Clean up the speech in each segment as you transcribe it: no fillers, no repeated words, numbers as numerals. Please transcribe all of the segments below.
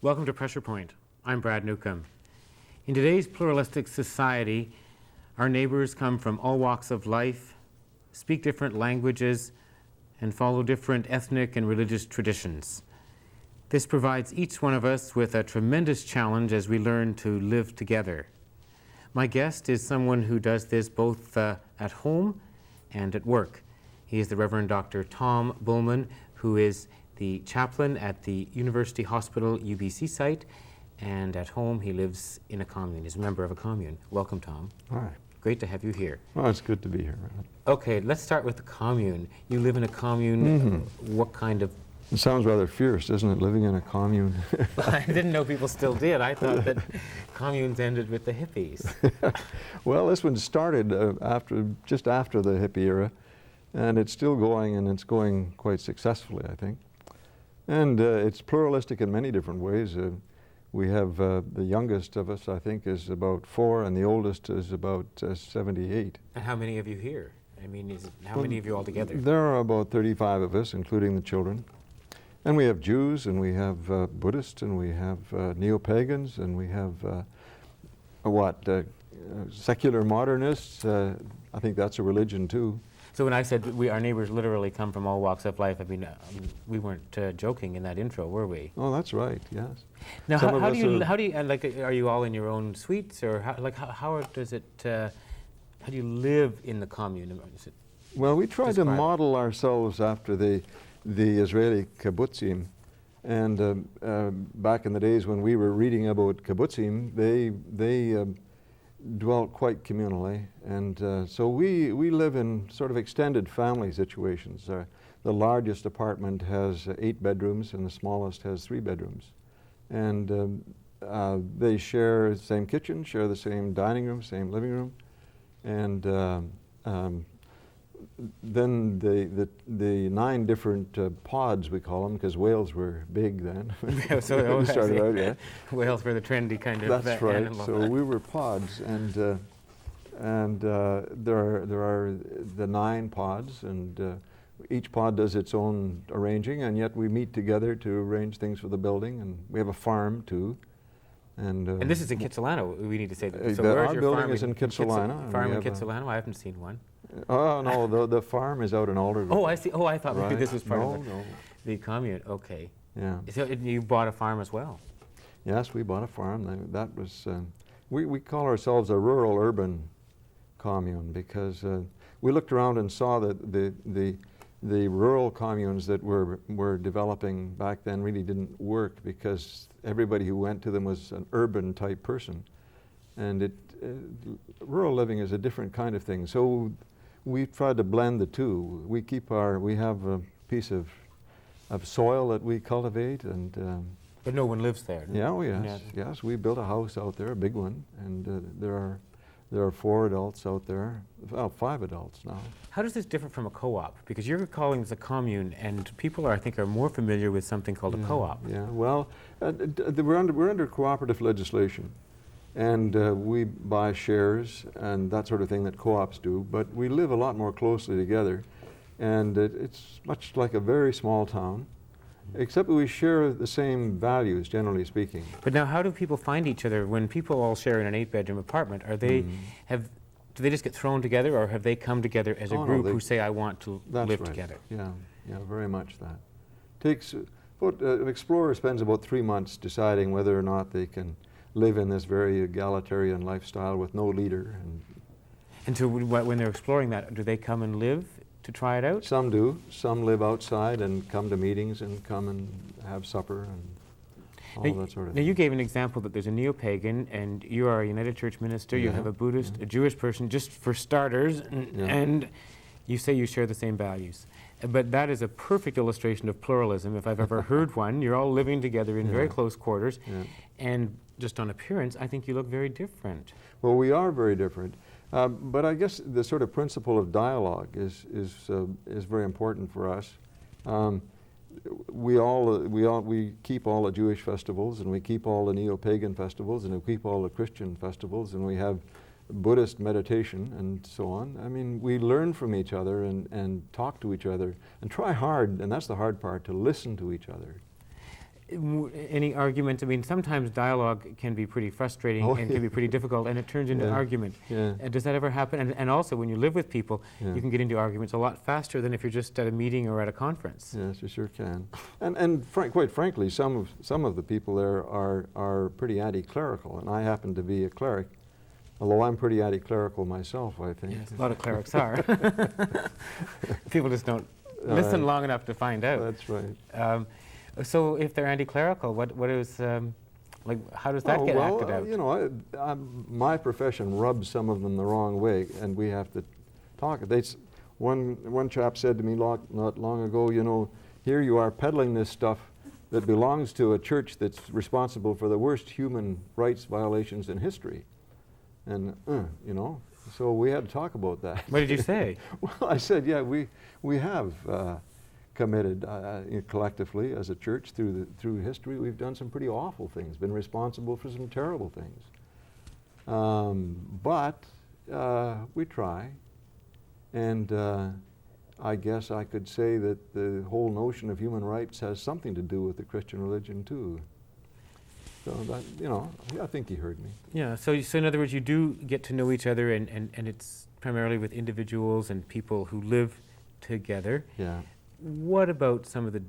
Welcome to Pressure Point. I'm Brad Newcombe. In today's pluralistic society, our neighbors come from all walks of life, speak different languages, and follow different ethnic and religious traditions. This provides each one of us with a tremendous challenge as we learn to live together. My guest is someone who does this both at home and at work. He is the Reverend Dr. Tom Bulman, who is the chaplain at the University Hospital UBC site, and at home he lives in a commune. He's a member of a commune. Welcome, Tom. Hi. Great to have you here. Well, it's good to be here. Okay, let's start with the commune. You live in a commune. What kind of... It sounds rather fierce, doesn't it, living in a commune? I didn't know people still did. I thought that communes ended with the hippies. Well, this one started just after the hippie era, and it's still going, and it's going quite successfully, I think. And it's pluralistic in many different ways. We have the youngest of us, I think, is about 4, and the oldest is about 78. And how many of you here? I mean, how many of you all together? There are about 35 of us, including the children. And we have Jews, and we have Buddhists, and we have neo-pagans, and we have secular modernists. I think that's a religion too. So when I said our neighbors literally come from all walks of life, I mean, we weren't joking in that intro, were we? Oh, that's right. Yes. Now, how do you like? Are you all in your own suites, or how does it? How do you live in the commune? Well, we try to model ourselves after the Israeli kibbutzim, and back in the days when we were reading about kibbutzim, they dwelt quite communally, and so we live in sort of extended family situations. The largest apartment has 8 bedrooms, and the smallest has 3 bedrooms, and they share the same kitchen, share the same dining room, same living room, and then the 9 different pods, we call them, because Wales were big then. So we started out, yeah. Wales were the trendy kind of That's right. animal. So we were pods, and there are the 9 pods, and each pod does its own arranging, and yet we meet together to arrange things for the building, and we have a farm too. And this is in Kitsilano, we need to say that. So our building is in Kitsilano. Farm in Kitsilano? I haven't seen one. Oh, no, the farm is out in Aldergrove. Oh, I see. Oh, I thought maybe this was part of No. the commune. Okay. Yeah. So you bought a farm as well? Yes, we bought a farm. That was, we call ourselves a rural-urban commune because we looked around and saw that the rural communes that were developing back then really didn't work because everybody who went to them was an urban type person. And rural living is a different kind of thing. So we tried to blend the two. We have a piece of soil that we cultivate, and but no one lives there. Yeah, oh yes, yes. We built a house out there, a big one, and there are 4 adults out there. Well, 5 adults now. How does this differ from a co-op? Because you're calling this a commune, and people I think are more familiar with something called a co-op. Yeah. Well, we're under cooperative legislation. And we buy shares and that sort of thing that co-ops do, but we live a lot more closely together. And it's much like a very small town, except that we share the same values, generally speaking. But now how do people find each other when people all share in an 8-bedroom apartment? Are they, do they just get thrown together, or have they come together as a group who say, I want to live together? Yeah, very much that. Takes, an explorer spends about 3 months deciding whether or not they can live in this very egalitarian lifestyle with no leader. And so when they're exploring that, do they come and live to try it out? Some do. Some live outside and come to meetings and come and have supper and all that sort of thing. Now you gave an example that there's a neo-pagan, and you are a United Church minister, you have a Buddhist, a Jewish person, just for starters, and you say you share the same values. But that is a perfect illustration of pluralism, if I've ever heard one. You're all living together in very close quarters, and just on appearance, I think you look very different. Well, we are very different, but I guess the sort of principle of dialogue is very important for us. We keep all the Jewish festivals, and we keep all the neo-pagan festivals, and we keep all the Christian festivals, and we have Buddhist meditation and so on. I mean, we learn from each other and talk to each other and try hard, and that's the hard part, to listen to each other. any argument? I mean, sometimes dialogue can be pretty frustrating and can be pretty difficult, and it turns into argument. Yeah. Does that ever happen? And also, when you live with people, Yeah. you can get into arguments a lot faster than if you're just at a meeting or at a conference. Yes, you sure can. And quite frankly, some of the people there are pretty anti-clerical, and I happen to be a cleric, although I'm pretty anti-clerical myself, I think. Yes, a lot of clerics are. People just don't listen long enough to find out. That's right. So if they're anti-clerical, what is, like, how does that get acted out? You know, my profession rubs some of them the wrong way, and we have to talk. One chap said to me not long ago, you know, here you are peddling this stuff that belongs to a church that's responsible for the worst human rights violations in history. And, you know, so we had to talk about that. What did you say? Well, I said, yeah, we have committed collectively as a church through history. We've done some pretty awful things, been responsible for some terrible things. But we try. And I guess I could say that the whole notion of human rights has something to do with the Christian religion too. So that, you know, I think he heard me. Yeah, so in other words, you do get to know each other, and it's primarily with individuals and people who live together. Yeah. What about some of the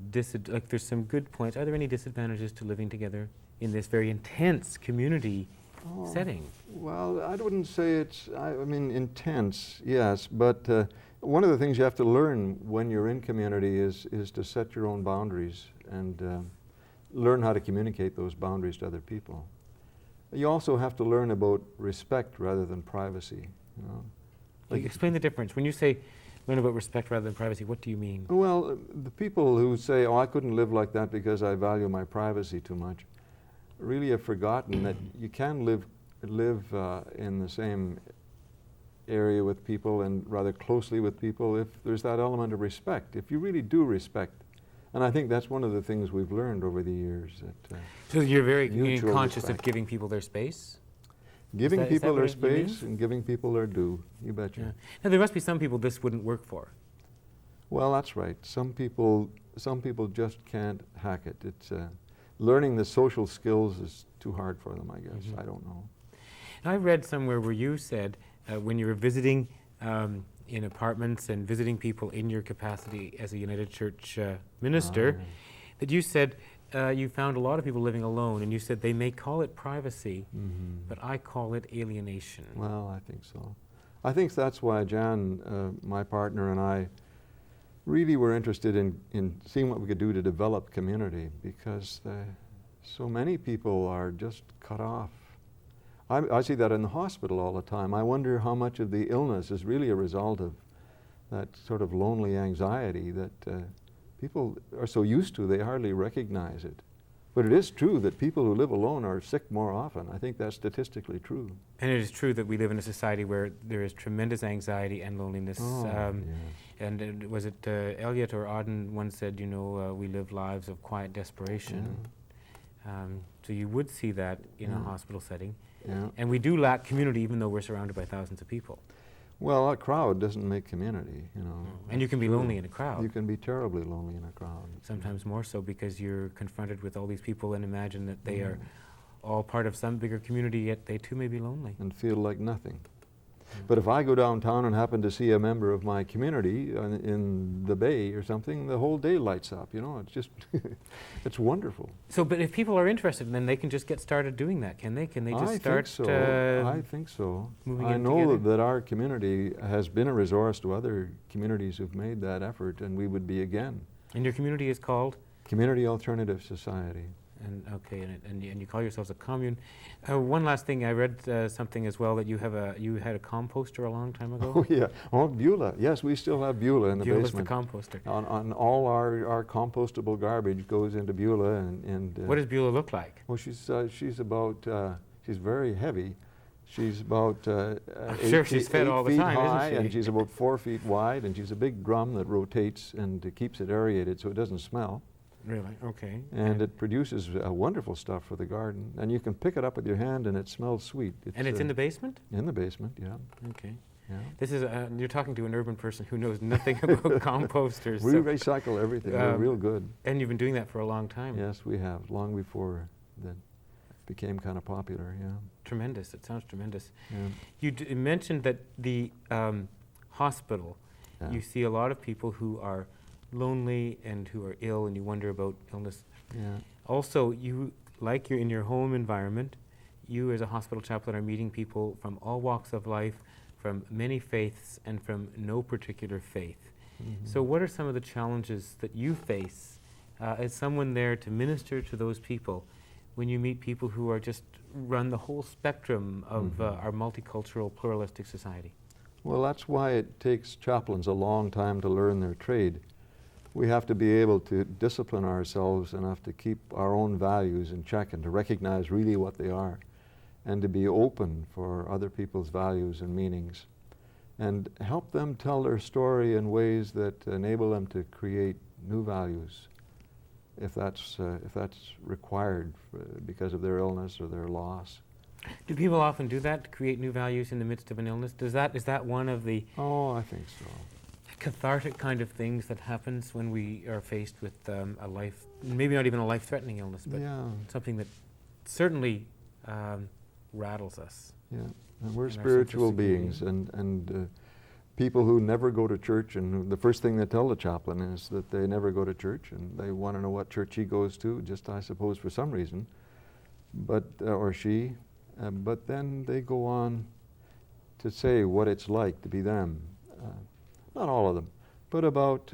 like, there's some good points. Are there any disadvantages to living together in this very intense community setting? Well, I wouldn't say it's, I mean, intense, yes, but one of the things you have to learn when you're in community is to set your own boundaries and learn how to communicate those boundaries to other people. You also have to learn about respect rather than privacy, you know. Like, explain the difference. When you say learn about respect rather than privacy, what do you mean? Well, the people who say, oh, I couldn't live like that because I value my privacy too much, really have forgotten that you can live in the same area with people and rather closely with people if there's that element of respect, if you really do respect. And I think that's one of the things we've learned over the years. That, so you're very conscious respect. of giving people their space? Giving people their space and giving people their due, you betcha. Yeah. Now, there must be some people this wouldn't work for. Well, that's right. Some people just can't hack it. It's learning the social skills is too hard for them, I guess. I don't know. I read somewhere where you said when you were visiting in apartments and visiting people in your capacity as a United Church minister, that you said you found a lot of people living alone, and you said they may call it privacy, but I call it alienation. Well, I think so. I think that's why Jan, my partner, and I really were interested in seeing what we could do to develop community, because so many people are just cut off. I see that in the hospital all the time. I wonder how much of the illness is really a result of that sort of lonely anxiety that people are so used to they hardly recognize it. But it is true that people who live alone are sick more often. I think that's statistically true. And it is true that we live in a society where there is tremendous anxiety and loneliness. Yes. And was it Eliot or Auden once said, you know, we live lives of quiet desperation. So you would see that in a hospital setting. Yeah. And we do lack community even though we're surrounded by thousands of people. Well, a crowd doesn't make community, you know. And you can be lonely in a crowd. You can be terribly lonely in a crowd. Sometimes more so because you're confronted with all these people and imagine that they are all part of some bigger community, yet they too may be lonely. And feel like nothing. But if I go downtown and happen to see a member of my community in the Bay or something, the whole day lights up, you know. It's just, it's wonderful. So, but if people are interested, then they can just get started doing that, can they? Can they just start? I think so. I know that our community has been a resource to other communities who've made that effort, and we would be again. And your community is called? Community Alternative Society. And okay, and you call yourselves a commune. One last thing, I read something as well that you had a composter a long time ago. Oh yeah, Beulah. Yes, we still have Beulah in the basement. Beulah's the composter. On all our compostable garbage goes into Beulah, and what does Beulah look like? Well, she's very heavy. She's about sure she's fed all the time, high, isn't she? and she's about 4 feet wide, and she's a big drum that rotates and keeps it aerated so it doesn't smell. Really? Okay. And it produces wonderful stuff for the garden. And you can pick it up with your hand and it smells sweet. And it's in the basement? In the basement, yeah. Okay. Yeah. This is you're talking to an urban person who knows nothing about composters. We recycle everything. We're real good. And you've been doing that for a long time. Yes, we have, long before that became kind of popular. Yeah. Tremendous. It sounds tremendous. Yeah. You mentioned that the hospital, Yeah. you see a lot of people who are lonely and who are ill, and you wonder about illness. Yeah. Also, you're in your home environment, you as a hospital chaplain are meeting people from all walks of life, from many faiths, and from no particular faith. Mm-hmm. So what are some of the challenges that you face as someone there to minister to those people when you meet people who are just run the whole spectrum of our multicultural, pluralistic society? Well, that's why it takes chaplains a long time to learn their trade. We have to be able to discipline ourselves enough to keep our own values in check and to recognize really what they are, and to be open for other people's values and meanings, and help them tell their story in ways that enable them to create new values, if that's required because of their illness or their loss. Do people often do that, to create new values in the midst of an illness? Is that one of the I think so. cathartic kind of things that happens when we are faced with a life, maybe not even a life-threatening illness, but something that certainly rattles us? Yeah, and we're and our spiritual sense of beings, and people who never go to church, and the first thing they tell the chaplain is that they never go to church, and they want to know what church he goes to, just I suppose for some reason, but or she, but then they go on to say what it's like to be them. Not all of them, but about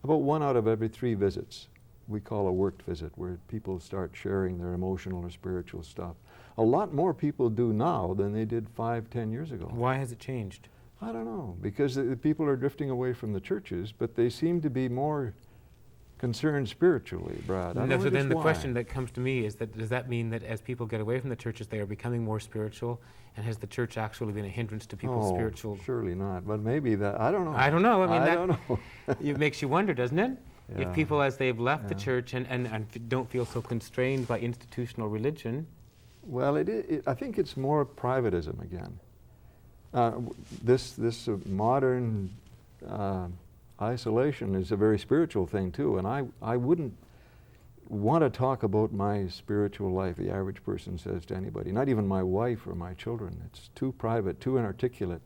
1 out of every 3 visits we call a worked visit, where people start sharing their emotional or spiritual stuff. A lot more people do now than they did 5-10 years ago. Why has it changed? I don't know, because the people are drifting away from the churches, but they seem to be more concerned spiritually, Brad. I don't know So then just the why. question that comes to me is that does that mean that as people get away from the churches, they are becoming more spiritual? And has the church actually been a hindrance to people's spiritual? Surely not, but maybe that, I don't know. I don't know. I mean, I don't know. It makes you wonder, doesn't it? Yeah. If people, as they've left the church and don't feel so constrained by institutional religion. Well, I think it's more privatism again. This modern isolation is a very spiritual thing too, and I wouldn't want to talk about my spiritual life, the average person says to anybody, not even my wife or my children. It's too private, too inarticulate,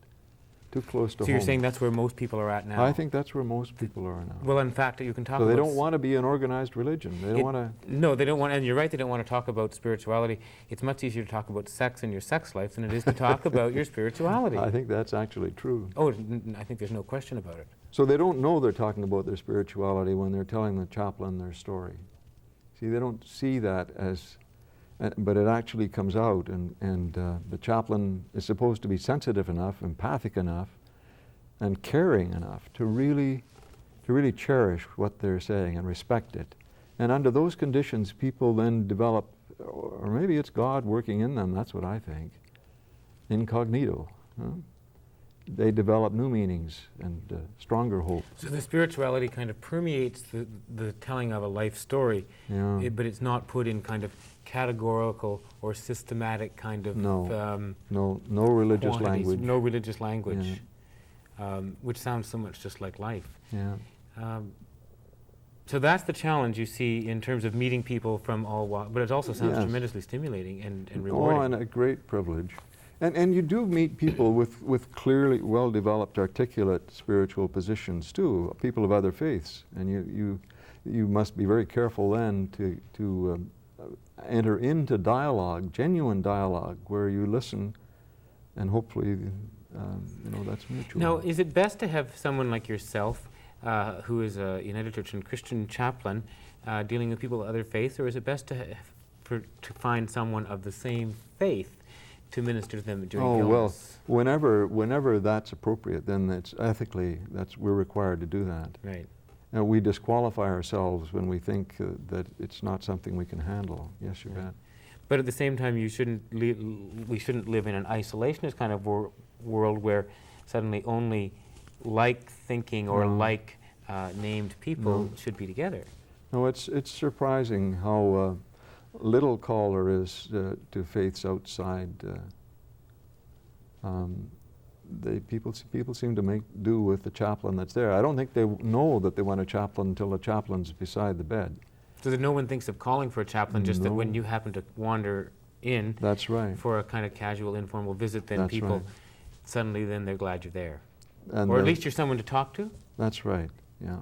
too close to home. So you're saying that's where most people are at now? I think that's where most people are now. Well, in fact, you can talk about... So they don't want to be an organized religion. They don't want to... No, they don't want, and you're right, they don't want to talk about spirituality. It's much easier to talk about sex and your sex life than it is to talk about your spirituality. I think that's actually true. Oh, I think there's no question about it. So they don't know they're talking about their spirituality when they're telling the chaplain their story. See, they don't see that as... but it actually comes out, and the chaplain is supposed to be sensitive enough, empathic enough, and caring enough to really cherish what they're saying and respect it. And under those conditions, people then develop, or maybe it's God working in them, that's what I think, incognito. Huh? They develop new meanings and stronger hope. So the spirituality kind of permeates the telling of a life story, but it's not put in kind of categorical or systematic kind of... No religious language. No religious language, which sounds so much just like life. Yeah. So that's the challenge you see in terms of meeting people from all walks, but it also sounds Yes. tremendously stimulating and rewarding. Oh, and a great privilege. And you do meet people with clearly well-developed, articulate spiritual positions too, people of other faiths. And you must be very careful then to enter into dialogue, genuine dialogue, where you listen, and hopefully, that's mutual. Now, is it best to have someone like yourself, who is a United Church and Christian chaplain, dealing with people of other faiths, or is it best to find someone of the same faith to minister to them during illness? Well, whenever that's appropriate, then it's ethically, we're required to do that. Right. And we disqualify ourselves when we think that it's not something we can handle. Yes, you bet. But at the same time, we shouldn't live in an isolationist kind of world where suddenly only like-thinking or like-named people should be together. No, it's surprising how little call there is to faiths outside people seem to make do with the chaplain that's there. I don't think they know that they want a chaplain until the chaplain's beside the bed. So that no one thinks of calling for a chaplain, just that No. when you happen to wander in That's right. for a kind of casual, informal visit, then That's people right. suddenly then they're glad you're there. And Or at least you're someone to talk to, that's right, yeah.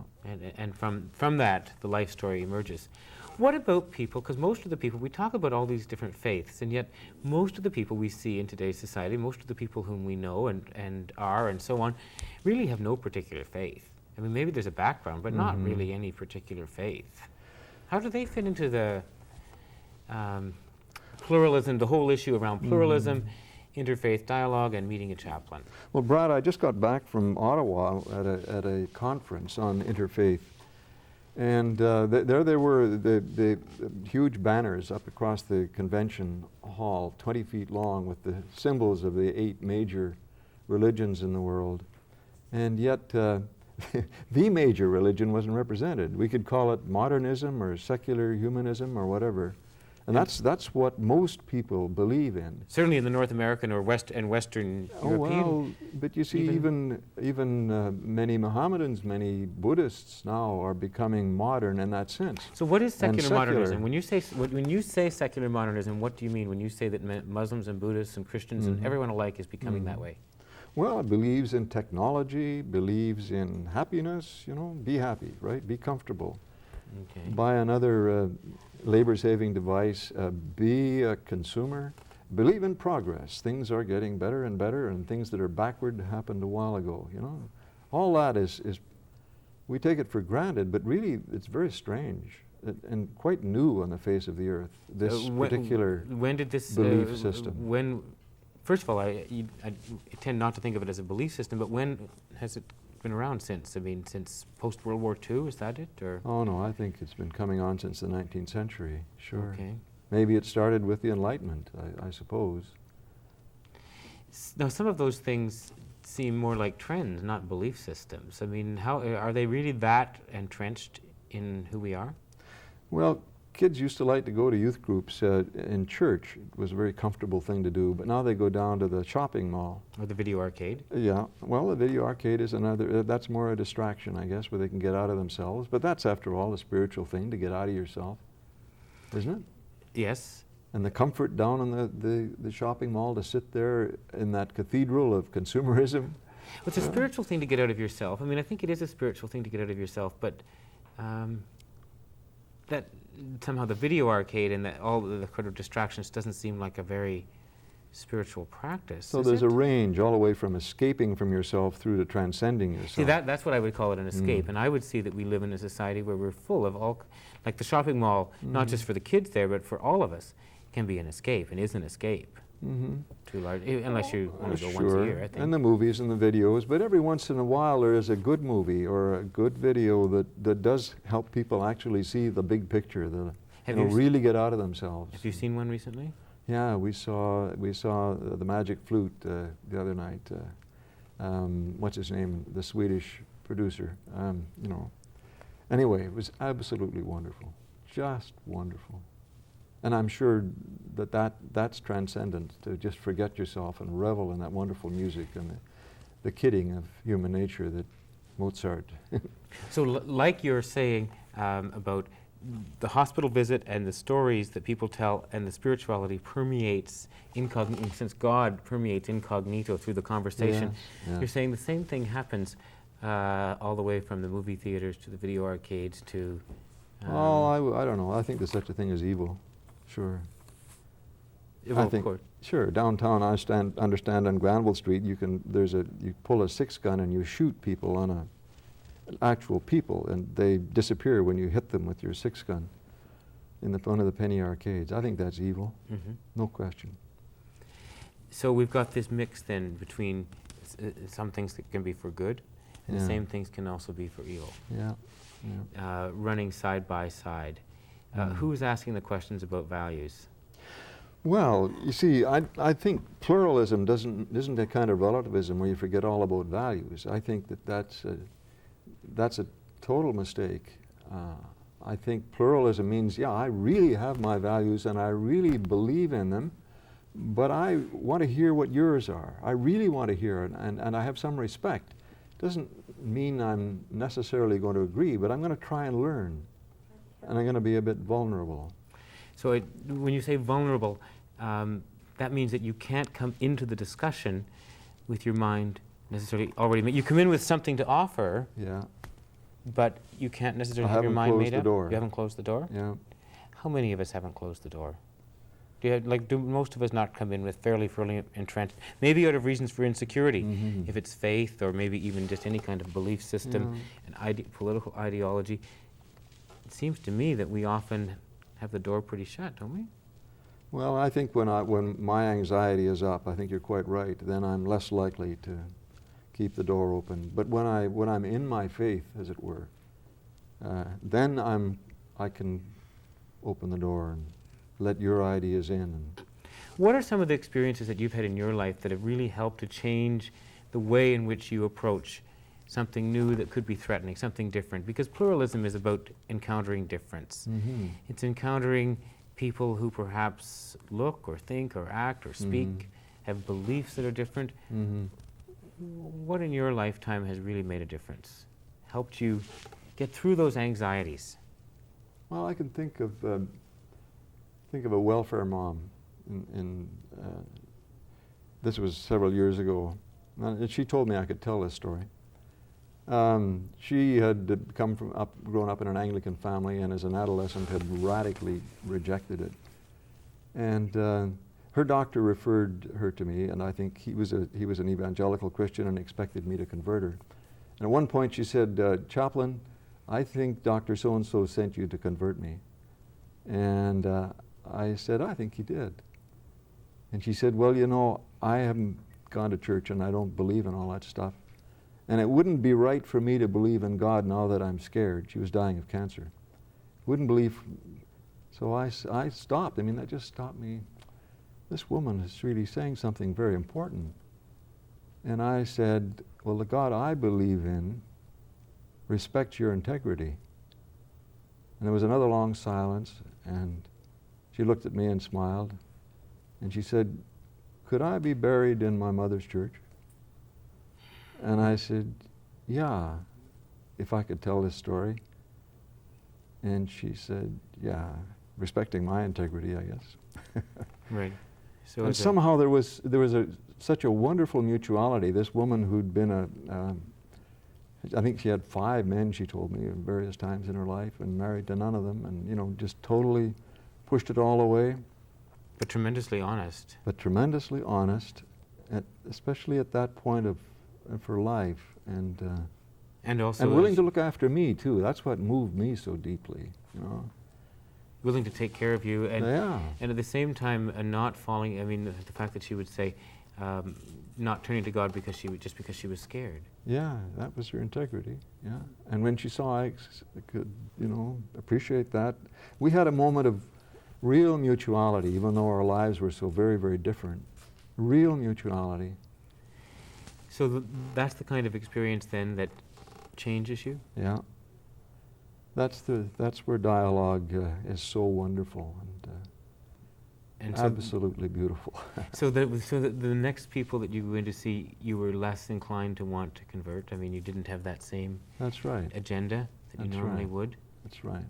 and from that, the life story emerges. What about people, because most of the people, we talk about all these different faiths, and yet most of the people we see in today's society, most of the people whom we know and are and so on, really have no particular faith. I mean, maybe there's a background, but not really any particular faith. How do they fit into the pluralism, the whole issue around pluralism, interfaith dialogue, and meeting a chaplain? Well, Brad, I just got back from Ottawa at a conference on interfaith. And there they were, the huge banners up across the convention hall, 20 feet long, with the symbols of the 8 major religions in the world. And yet, the major religion wasn't represented. We could call it modernism or secular humanism or whatever. And that's what most people believe in. Certainly in the North American or Western European. Well, but you see, even many Mohammedans, many Buddhists now are becoming modern in that sense. So what is secular secular. modernism? When you say secular modernism, what do you mean when you say that Muslims and Buddhists and Christians and everyone alike is becoming that way? Well, it believes in technology, believes in happiness, be happy, right? Be comfortable. Okay. Buy another labor-saving device, be a consumer, believe in progress. Things are getting better and better, and things that are backward happened a while ago, All that is we take it for granted, but really it's very strange and quite new on the face of the earth, this particular when did this belief system. First of all, I tend not to think of it as a belief system, but when has it been around since? I mean, since post-World War II, is that it? Or? Oh, no, I think it's been coming on since the 19th century, sure. Okay. Maybe it started with the Enlightenment, I suppose. Now, some of those things seem more like trends, not belief systems. I mean, how are they really that entrenched in who we are? Well, kids used to like to go to youth groups in church. It was a very comfortable thing to do, but now they go down to the shopping mall. Or the video arcade? Yeah, well, the video arcade is that's more a distraction, I guess, where they can get out of themselves. But that's, after all, a spiritual thing, to get out of yourself, isn't it? Yes. And the comfort down in the shopping mall, to sit there in that cathedral of consumerism. Well, it's a spiritual thing to get out of yourself. I mean, I think it is a spiritual thing to get out of yourself, but that somehow the video arcade and all the kind of distractions doesn't seem like a very spiritual practice. So there's a range all the way from escaping from yourself through to transcending yourself. See, that's what I would call it, an escape. And I would see that we live in a society where we're full of all, like the shopping mall, not just for the kids there, but for all of us, can be an escape and is an escape. Too large, unless you only go once a year, I think. And the movies and the videos, but every once in a while there is a good movie or a good video that does help people actually see the big picture, really get out of themselves. Have you seen one recently? Yeah, we saw The Magic Flute the other night. What's his name? The Swedish producer. Anyway, it was absolutely wonderful, just wonderful. And I'm sure that's transcendent, to just forget yourself and revel in that wonderful music and the kidding of human nature that Mozart. So like you're saying about the hospital visit and the stories that people tell and the spirituality permeates incognito, since God permeates incognito through the conversation, you're saying the same thing happens all the way from the movie theaters to the video arcades to... I don't know. I think there's such a thing as evil. Sure. Well, I think, sure. Downtown, I understand on Granville Street, you pull a 6-gun and you shoot people on actual people, and they disappear when you hit them with your 6-gun in one of the penny arcades. I think that's evil, no question. So we've got this mix then between some things that can be for good, and the same things can also be for evil. Running side by side. Who's asking the questions about values? Well, you see, I think pluralism isn't a kind of relativism where you forget all about values. I think that's a total mistake. I think pluralism means, I really have my values and I really believe in them, but I want to hear what yours are. I really want to hear it, and I have some respect. Doesn't mean I'm necessarily going to agree, but I'm going to try and learn, and I'm going to be a bit vulnerable. So when you say vulnerable, that means that you can't come into the discussion with your mind necessarily already made. You come in with something to offer, Yeah. but you can't necessarily have your mind made up. Door. You haven't closed the door? Yeah. How many of us haven't closed the door? Do most of us not come in with fairly entrenched, maybe out of reasons for insecurity, if it's faith or maybe even just any kind of belief system, and political ideology? It seems to me that we often have the door pretty shut, don't we? Well, I think when my anxiety is up, I think you're quite right. Then I'm less likely to keep the door open. But when I'm in my faith, as it were, then I can open the door and let your ideas in. What are some of the experiences that you've had in your life that have really helped to change the way in which you approach something new that could be threatening, something different? Because pluralism is about encountering difference. It's encountering people who perhaps look or think or act or speak, have beliefs that are different. What in your lifetime has really made a difference, helped you get through those anxieties? Well, I can think of a welfare mom. This was several years ago, and she told me I could tell this story. She had grown up in an Anglican family, and as an adolescent had radically rejected it. And her doctor referred her to me, and I think he was an evangelical Christian and expected me to convert her. And at one point she said, "Chaplain, I think Dr. So-and-so sent you to convert me." And I said, "I think he did." And she said, "Well, you know, I haven't gone to church and I don't believe in all that stuff. And it wouldn't be right for me to believe in God now that I'm scared." She was dying of cancer. Wouldn't believe. So I stopped. I mean, that just stopped me. This woman is really saying something very important. And I said, "Well, the God I believe in respects your integrity." And there was another long silence, and she looked at me and smiled. And she said, "Could I be buried in my mother's church?" And I said, "Yeah, if I could tell this story." And she said, "Yeah," respecting my integrity, I guess. Right. So and somehow there was such a wonderful mutuality. This woman who'd been I think she had 5 men, she told me, at various times in her life, and married to none of them, and just totally pushed it all away. But tremendously honest. But tremendously honest, especially at that point of her life, and also willing to look after me too. That's what moved me so deeply, willing to take care of you, and Yeah. and at the same time not falling. I mean, the fact that she would say, not turning to God because she was scared. Yeah, that was her integrity. Yeah, and when she saw I could, appreciate that, we had a moment of real mutuality, even though our lives were so very, very different. Real mutuality. So that's the kind of experience then that changes you? Yeah. That's where dialogue is so wonderful and so absolutely beautiful. So the next people that you go in to see, you were less inclined to want to convert. I mean, you didn't have that same That's right. agenda that you normally would. That's right.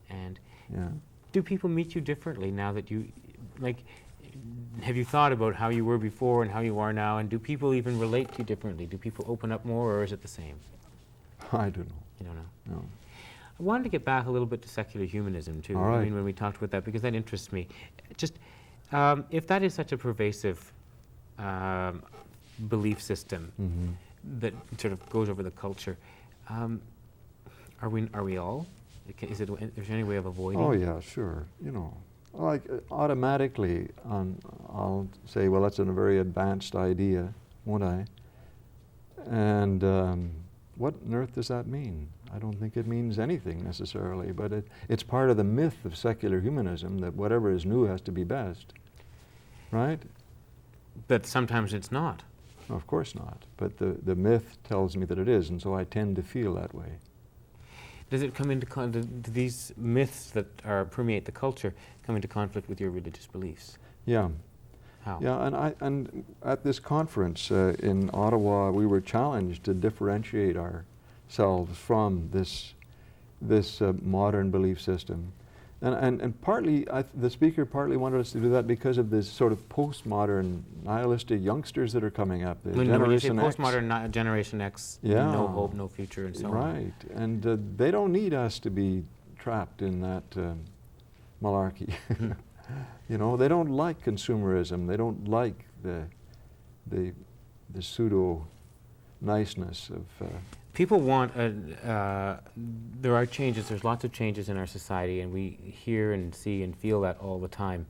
And yeah. Do people meet you differently now that you, have you thought about how you were before and how you are now, and do people even relate to you differently? Do people open up more, or is it the same? I don't know. You don't know? No. I wanted to get back a little bit to secular humanism too. All right. I mean, when we talked about that, because that interests me. Just, if that is such a pervasive belief system that sort of goes over the culture, are we all? Is there any way of avoiding? Oh yeah, sure. Automatically, I'll say, well, that's a very advanced idea, won't I? And what on earth does that mean? I don't think it means anything necessarily, but it's part of the myth of secular humanism that whatever is new has to be best, right? But sometimes it's not. Of course not, but the myth tells me that it is, and so I tend to feel that way. Does it come into do these myths that permeate the culture come into conflict with your religious beliefs? Yeah, How? Yeah, and at this conference in Ottawa, we were challenged to differentiate ourselves from this modern belief system. And partly, the speaker partly wanted us to do that because of this sort of postmodern nihilistic youngsters that are coming up. The When you say Generation X. postmodern Generation X, Yeah. no hope, no future, and so on. Right, and they don't need us to be trapped in that malarkey. You know, they don't like consumerism. They don't like the pseudo niceness of. People want, there are changes, there's lots of changes in our society, and we hear and see and feel that all the time.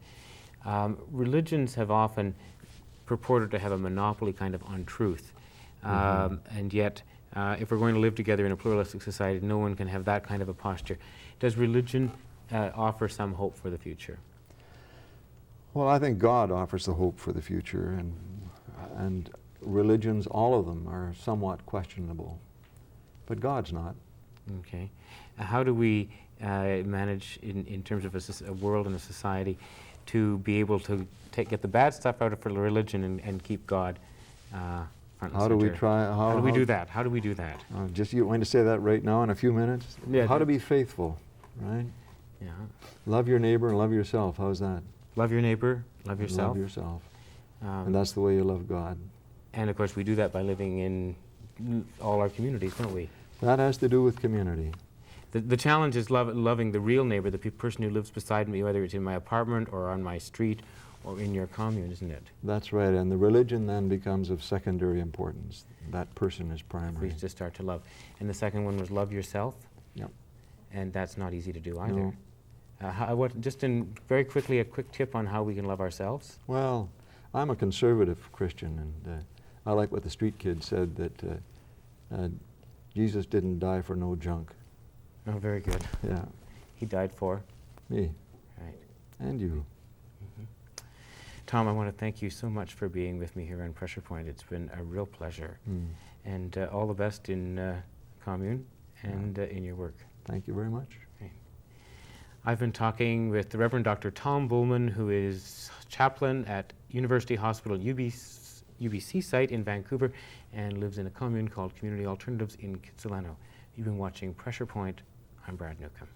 Religions have often purported to have a monopoly kind of on truth. And yet, if we're going to live together in a pluralistic society, no one can have that kind of a posture. Does religion offer some hope for the future? Well, I think God offers the hope for the future, and religions, all of them, are somewhat questionable. But God's not. Okay. How do we manage, in terms of a world and a society, to be able to get the bad stuff out of religion and keep God front and How do we center? try? How do we do that? How do we do that? Just you want to say that right now in a few minutes? Yeah. How to be faithful, right? Yeah. Love your neighbor and love yourself. How's that? Love your neighbor, love yourself. Love yourself. And that's the way you love God. And of course, we do that by living in all our communities, don't we? That has to do with community. The challenge is loving the real neighbor, the person who lives beside me, whether it's in my apartment or on my street or in your commune, isn't it? That's right, and the religion then becomes of secondary importance. That person is primary. We just start to love. And the second one was love yourself. Yep. And that's not easy to do either. No. Very quickly, a quick tip on how we can love ourselves. Well, I'm a conservative Christian, and I like what the street kid said, that Jesus didn't die for no junk. Oh, very good. Yeah. He died for Me. Right. And you. Tom, I want to thank you so much for being with me here on Pressure Point. It's been a real pleasure. And all the best in Commune and in your work. Thank you very much. Okay. I've been talking with the Reverend Dr. Tom Bulman, who is chaplain at University Hospital UBC site in Vancouver and lives in a commune called Community Alternatives in Kitsilano. You've been watching Pressure Point. I'm Brad Newcombe.